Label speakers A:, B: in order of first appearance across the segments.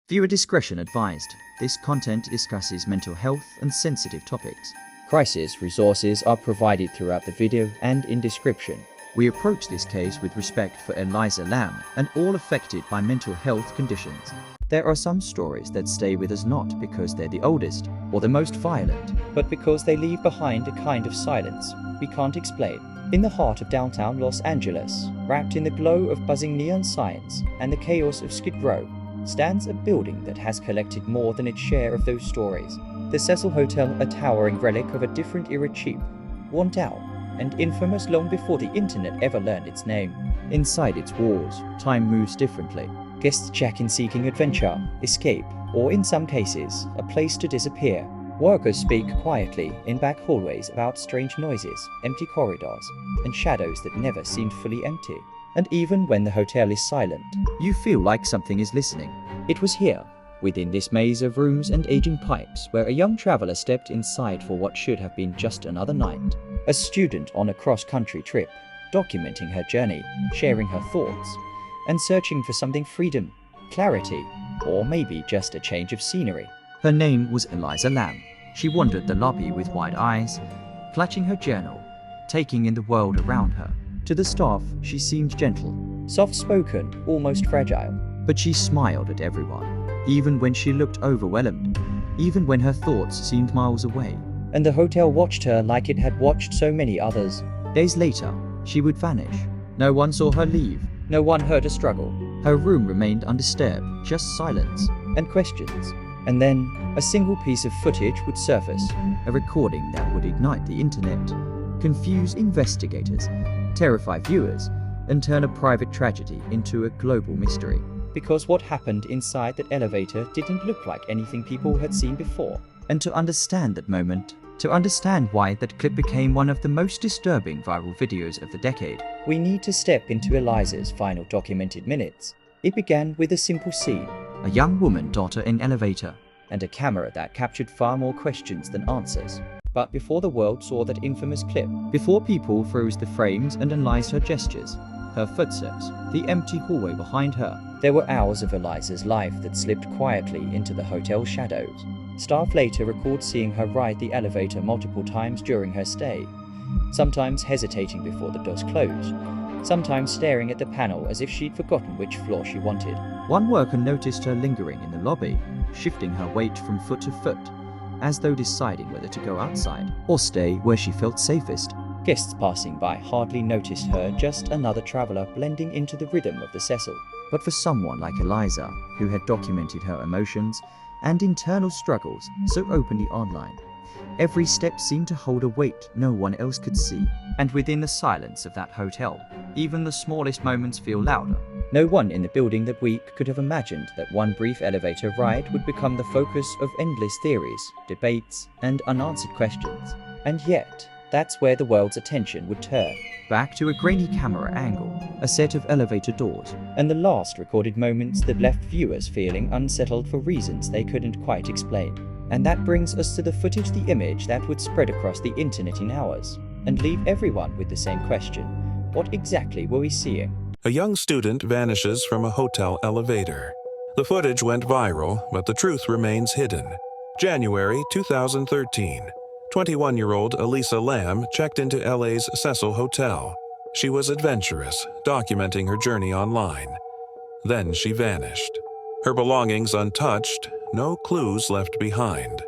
A: Viewer discretion advised. This content discusses mental health and sensitive topics.
B: Crisis resources are provided throughout the video and in description.
A: We approach this case with respect for Elisa Lam and all affected by mental health conditions. There are some stories that stay with us not because they're the oldest or the most violent,
B: but because they leave behind a kind of silence we can't explain. In the heart of downtown Los Angeles, wrapped in the glow of buzzing neon signs and the chaos of Skid Row, stands a building that has collected more than its share of those stories. The Cecil Hotel, a towering relic of a different era, cheap, worn out, and infamous long before the internet ever learned its name.
A: Inside its walls, time moves differently.
B: Guests check in seeking adventure, escape, or in some cases, a place to disappear. Workers speak quietly in back hallways about strange noises, empty corridors, and shadows that never seemed fully empty. And even when the hotel is silent,
A: you feel like something is listening.
B: It was here, within this maze of rooms and aging pipes, where a young traveler stepped inside for what should have been just another night. A student on a cross-country trip, documenting her journey, sharing her thoughts, and searching for something: freedom, clarity, or maybe just a change of scenery.
A: Her name was Elisa Lam. She wandered the lobby with wide eyes, clutching her journal, taking in the world around her. To the staff, she seemed gentle,
B: soft-spoken, almost fragile.
A: But she smiled at everyone, even when she looked overwhelmed, even when her thoughts seemed miles away.
B: And the hotel watched her like it had watched so many others.
A: Days later, she would vanish. No one saw her leave.
B: No one heard her struggle.
A: Her room remained undisturbed, just silence
B: and questions. And then, a single piece of footage would surface.
A: A recording that would ignite the internet, confuse investigators, terrify viewers, and turn a private tragedy into a global mystery.
B: Because what happened inside that elevator didn't look like anything people had seen before.
A: And to understand that moment, to understand why that clip became one of the most disturbing viral videos of the decade,
B: we need to step into Elisa's final documented minutes. It began with a simple scene.
A: A young woman daughter in elevator,
B: and a camera that captured far more questions than answers. But before the world saw that infamous clip,
A: before people froze the frames and analyzed her gestures, her footsteps, the empty hallway behind her,
B: there were hours of Elisa's life that slipped quietly into the hotel shadows. Staff later recalled seeing her ride the elevator multiple times during her stay, sometimes hesitating before the doors closed, sometimes staring at the panel as if she'd forgotten which floor she wanted.
A: One worker noticed her lingering in the lobby, shifting her weight from foot to foot, as though deciding whether to go outside or stay where she felt safest.
B: Guests passing by hardly noticed her, just another traveler blending into the rhythm of the Cecil.
A: But for someone like Elisa, who had documented her emotions and internal struggles so openly online, every step seemed to hold a weight no one else could see. And within the silence of that hotel, even the smallest moments feel louder.
B: No one in the building that week could have imagined that one brief elevator ride would become the focus of endless theories, debates, and unanswered questions. And yet, that's where the world's attention would turn.
A: Back to a grainy camera angle, a set of elevator doors,
B: and the last recorded moments that left viewers feeling unsettled for reasons they couldn't quite explain. And that brings us to the footage, the image that would spread across the internet in hours, and leave everyone with the same question: what exactly were we seeing?
C: A young student vanishes from a hotel elevator. The footage went viral, but the truth remains hidden. January 2013. 21-year-old Elisa Lam checked into LA's Cecil Hotel. She was adventurous, documenting her journey online. Then she vanished. Her belongings untouched, no clues left behind.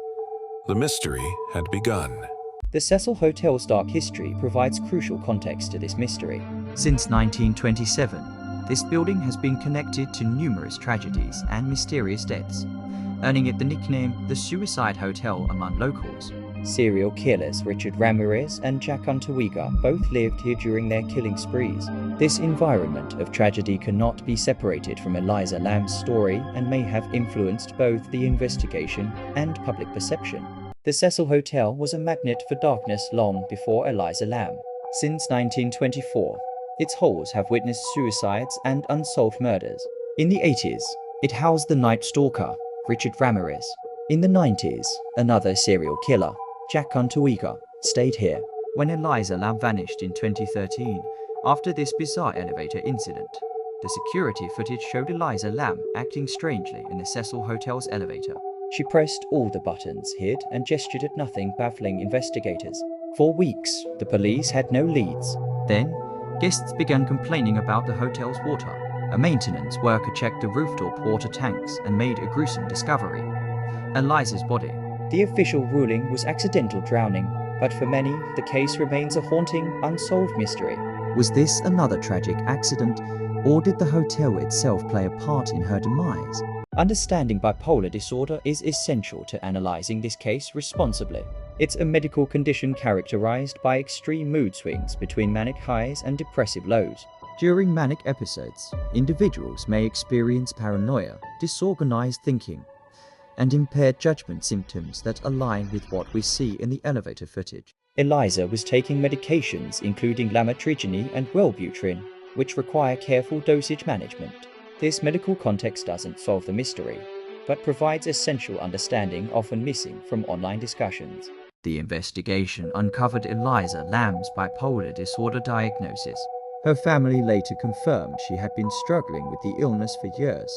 C: The mystery had begun.
B: The Cecil Hotel's dark history provides crucial context to this mystery.
A: Since 1927, this building has been connected to numerous tragedies and mysterious deaths, earning it the nickname the Suicide Hotel among locals.
B: Serial killers Richard Ramirez and Jack Antoiga both lived here during their killing sprees. This environment of tragedy cannot be separated from Elisa Lam's story and may have influenced both the investigation and public perception. The Cecil Hotel was a magnet for darkness long before Elisa Lam. Since 1924, its halls have witnessed suicides and unsolved murders. In the 80s, it housed the Night Stalker, Richard Ramirez. In the 90s, another serial killer, Jack Antoiga, stayed here.
A: When Elisa Lam vanished in 2013, after this bizarre elevator incident, The security footage showed Elisa Lam acting strangely in the Cecil Hotel's elevator.
B: She pressed all the buttons, hid, and gestured at nothing, baffling investigators. For weeks, the police had no leads.
A: Then, guests began complaining about the hotel's water. A maintenance worker checked the rooftop water tanks and made a gruesome discovery: Elisa's body.
B: The official ruling was accidental drowning, but for many, the case remains a haunting, unsolved mystery.
A: Was this another tragic accident, or did the hotel itself play a part in her demise?
B: Understanding bipolar disorder is essential to analyzing this case responsibly. It's a medical condition characterized by extreme mood swings between manic highs and depressive lows.
A: During manic episodes, individuals may experience paranoia, disorganized thinking, and impaired judgment symptoms that align with what we see in the elevator footage.
B: Elisa was taking medications including lamotrigine and Wellbutrin, which require careful dosage management. This medical context doesn't solve the mystery, but provides essential understanding often missing from online discussions.
A: The investigation uncovered Elisa Lam's bipolar disorder diagnosis. Her family later confirmed she had been struggling with the illness for years,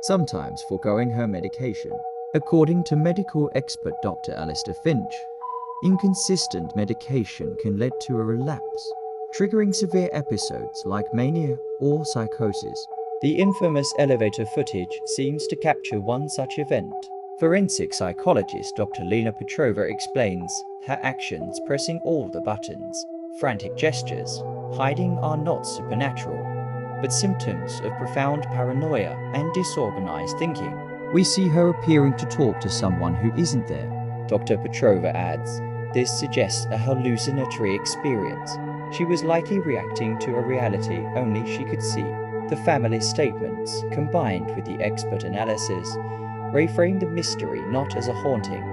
A: sometimes foregoing her medication. According to medical expert Dr. Alistair Finch, inconsistent medication can lead to a relapse, triggering severe episodes like mania or psychosis.
B: The infamous elevator footage seems to capture one such event. Forensic psychologist Dr. Lena Petrova explains her actions, pressing all the buttons, frantic gestures, hiding, are not supernatural, but symptoms of profound paranoia and disorganized thinking.
A: We see her appearing to talk to someone who isn't there.
B: Dr. Petrova adds, this suggests a hallucinatory experience. She was likely reacting to a reality only she could see. The family's statements, combined with the expert analysis, reframe the mystery not as a haunting,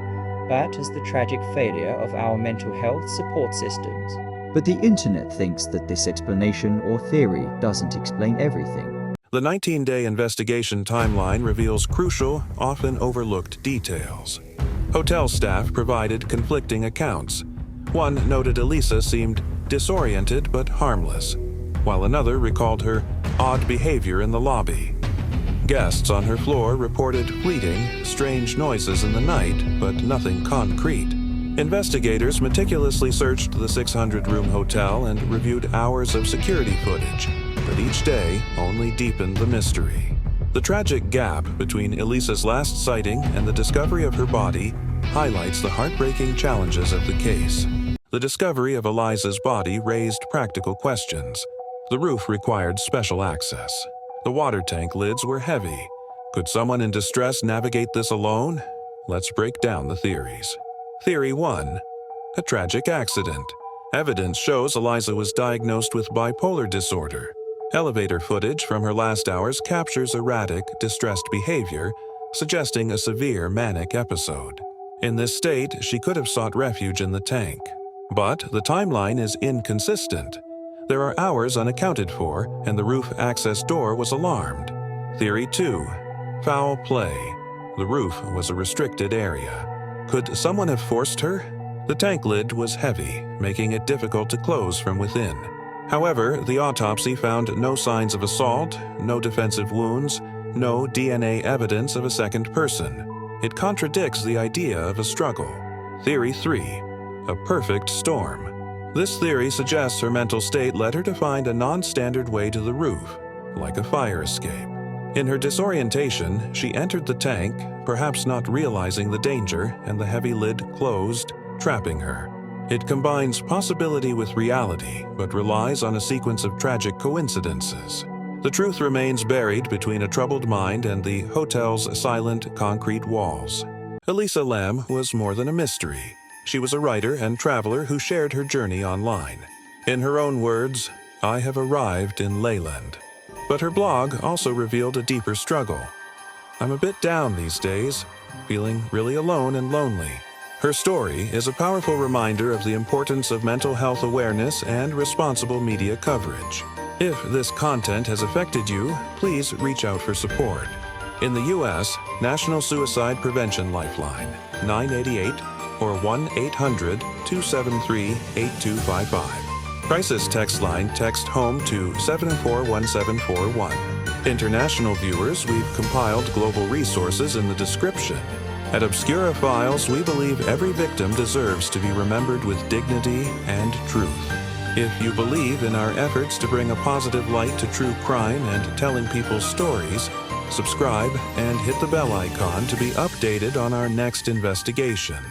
B: but as the tragic failure of our mental health support systems.
A: But the internet thinks that this explanation or theory doesn't explain everything.
C: The 19-day investigation timeline reveals crucial, often overlooked details. Hotel staff provided conflicting accounts. One noted Elisa seemed disoriented but harmless, while another recalled her odd behavior in the lobby. Guests on her floor reported fleeting, strange noises in the night, but nothing concrete. Investigators meticulously searched the 600-room hotel and reviewed hours of security footage, but each day only deepened the mystery. The tragic gap between Elisa's last sighting and the discovery of her body highlights the heartbreaking challenges of the case. The discovery of Elisa's body raised practical questions. The roof required special access. The water tank lids were heavy. Could someone in distress navigate this alone? Let's break down the theories. Theory 1. A tragic accident. Evidence shows Elisa was diagnosed with bipolar disorder. Elevator footage from her last hours captures erratic, distressed behavior, suggesting a severe manic episode. In this state, she could have sought refuge in the tank. But the timeline is inconsistent. There are hours unaccounted for, and the roof access door was alarmed. Theory 2. Foul play. The roof was a restricted area. Could someone have forced her? The tank lid was heavy, making it difficult to close from within. However, the autopsy found no signs of assault, no defensive wounds, no DNA evidence of a second person. It contradicts the idea of a struggle. Theory 3. A perfect storm. This theory suggests her mental state led her to find a non-standard way to the roof, like a fire escape. In her disorientation, she entered the tank, perhaps not realizing the danger, and the heavy lid closed, trapping her. It combines possibility with reality, but relies on a sequence of tragic coincidences. The truth remains buried between a troubled mind and the hotel's silent concrete walls. Elisa Lam was more than a mystery. She was a writer and traveler who shared her journey online. In her own words, "I have arrived in Leyland." But her blog also revealed a deeper struggle. "I'm a bit down these days, feeling really alone and lonely." Her story is a powerful reminder of the importance of mental health awareness and responsible media coverage. If this content has affected you, please reach out for support. In the U.S., National Suicide Prevention Lifeline, 988 or 1-800-273-8255. Crisis text line, text HOME to 741741. International viewers, we've compiled global resources in the description. At Obscura Files, we believe every victim deserves to be remembered with dignity and truth. If you believe in our efforts to bring a positive light to true crime and telling people's stories, subscribe and hit the bell icon to be updated on our next investigation.